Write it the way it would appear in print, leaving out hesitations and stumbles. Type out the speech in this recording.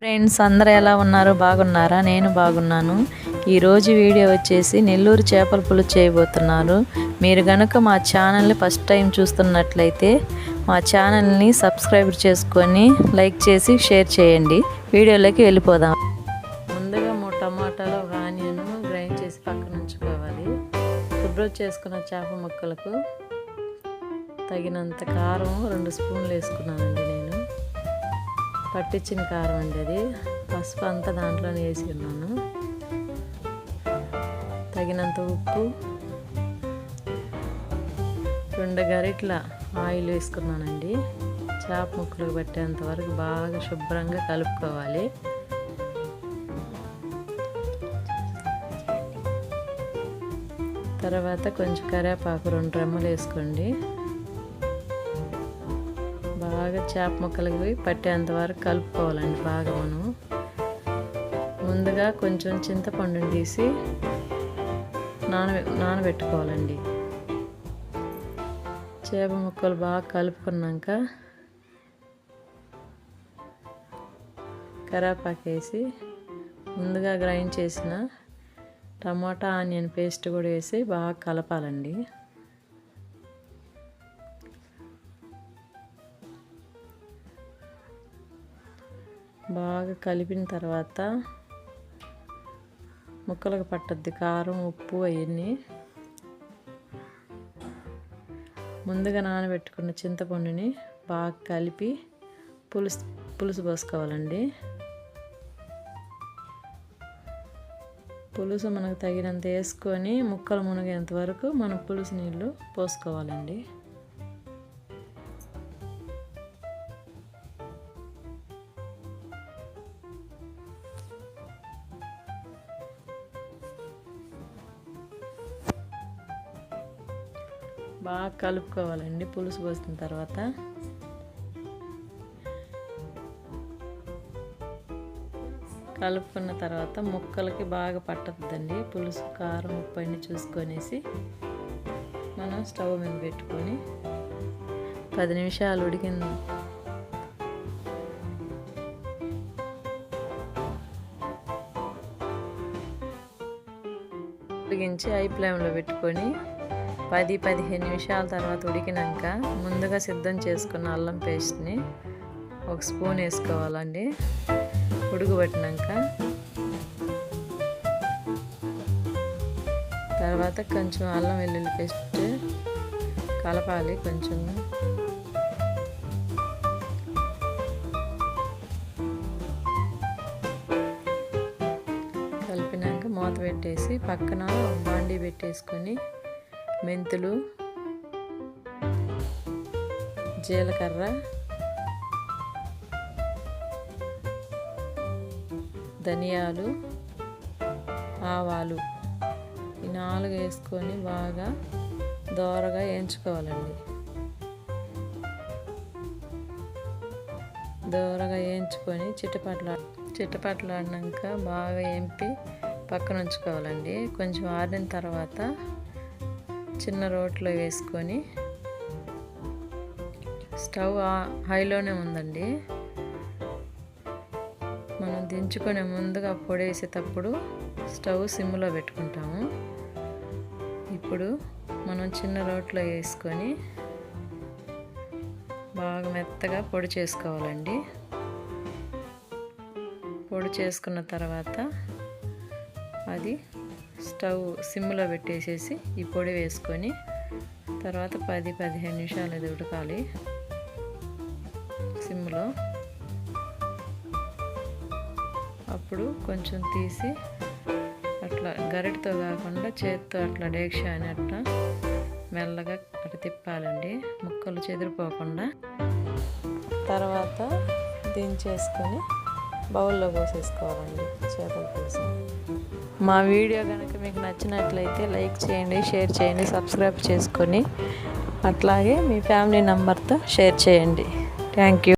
Friends అందరూ ఎలా ఉన్నారు? బాగున్నారా? నేను బాగున్నాను. ఈరోజు వీడియో వచ్చేసి నెల్లూరు చేపల పులుసు చేయబోతున్నాను. మీరు కనుక మా ఛానల్ని ఫస్ట్ టైం చూస్తున్నట్లయితే మా ఛానల్ని సబ్స్క్రైబ్ చేసుకొని లైక్ చేసి షేర్ చేయండి. వీడియోలోకి వెళ్ళిపోదాం. ముందుగా 3 టమాటాలు, ఒక ఆనియన్ గ్రైండ్ చేసి పక్కన ఉంచుకోవాలి. శుభ్రం చేసుకున్న చేప ముక్కలకు తగినంత కారం 2 స్పూన్లు వేసుకున్నానండి. నేను పట్టించిన కారం అండి అది. పసుపు అంతా దాంట్లోనే వేసి ఉన్నాను. తగినంత ఉప్పు, 2 గరిటెల ఆయిల్ వేసుకున్నానండి. చేప ముక్కలకు పట్టేంత వరకు బాగా శుభ్రంగా కలుపుకోవాలి. తర్వాత కొంచెం కరివేపాకు 2 రెమ్మలు వేసుకోండి. బాగా చేప ముక్కలకి పట్టేంత వరకు కలుపుకోవాలండి. బాగా మనం ముందుగా కొంచెం చింతపండుని తీసి నానబెట్టుకోవాలండి. చేప ముక్కలు బాగా కలుపుకున్నాక కరివేపాకు వేసి ముందుగా గ్రైండ్ చేసిన టమాటా ఆనియన్ పేస్ట్ కూడా వేసి బాగా కలపాలండి. బాగా కలిపిన తర్వాత ముక్కలకు పట్టద్ది కారం, ఉప్పు అవన్నీ. ముందుగా నానబెట్టుకున్న చింతపండుని బాగా కలిపి పులుసు పోసుకోవాలండి. పులుసు మనకు తగినంత వేసుకొని ముక్కలు మునిగేంత వరకు మనం పులుసు నీళ్ళు పోసుకోవాలండి. బాగా కలుపుకోవాలండి. పులుసు పోసిన తర్వాత కలుపుకున్న తర్వాత ముక్కలకి బాగా పట్టద్దండి. పులుసు, కారం, ఉప్పు అన్నీ చూసుకొనేసి మనం స్టవ్ మీద పెట్టుకొని 10 నిమిషాలు ఉడికించి హై ఫ్లేమ్లో పెట్టుకొని 10-15 నిమిషాల తర్వాత ఉడికినాక ముందుగా సిద్ధం చేసుకున్న అల్లం పేస్ట్ని 1 స్పూన్ వేసుకోవాలండి. ఉడకబెట్టినాక తర్వాత కొంచెం అల్లం వెల్లుల్లి పేస్ట్ కలపాలి. కొంచెం కలిపినాక మూత పెట్టేసి పక్కన బాండీ పెట్టేసుకొని మెంతులు, జీలకర్ర, ధనియాలు, ఆవాలు ఈ 4 వేసుకొని బాగా దోరగా వేయించుకోవాలండి. దోరగా వేయించుకొని చిటపట్లాడినాక బాగా వేంపి పక్కన ఉంచుకోవాలండి. కొంచెం ఆరిన తర్వాత చిన్న రోట్లో వేసుకొని స్టవ్ హైలోనే ఉందండి. మనం దించుకొని ముందుగా పొడి వేసేటప్పుడు స్టవ్ సిమ్లో పెట్టుకుంటాము. ఇప్పుడు మనం చిన్న రోట్లో వేసుకొని బాగా మెత్తగా పొడి చేసుకోవాలండి. పొడి చేసుకున్న తర్వాత అది స్టవ్ సిమ్లో పెట్టేసేసి ఈ పొడి వేసుకొని తర్వాత 10-15 నిమిషాలు అది ఉడకాలి సిమ్లో. అప్పుడు కొంచెం తీసి అట్లా గరిటతో కాకుండా చేత్తో అట్లా డేక్షా అని అట్లా మెల్లగా అట్లా తిప్పాలండి, ముక్కలు చెదిరిపోకుండా. తర్వాత దించేసుకొని బౌల్లో పోసేసుకోవాలండి చేపల పులుసు. మా వీడియో కనుక మీకు నచ్చినట్లయితే లైక్ చేయండి, షేర్ చేయండి, సబ్స్క్రైబ్ చేసుకొని అట్లాగే మీ ఫ్యామిలీ మెంబర్తో షేర్ చేయండి. Thank you.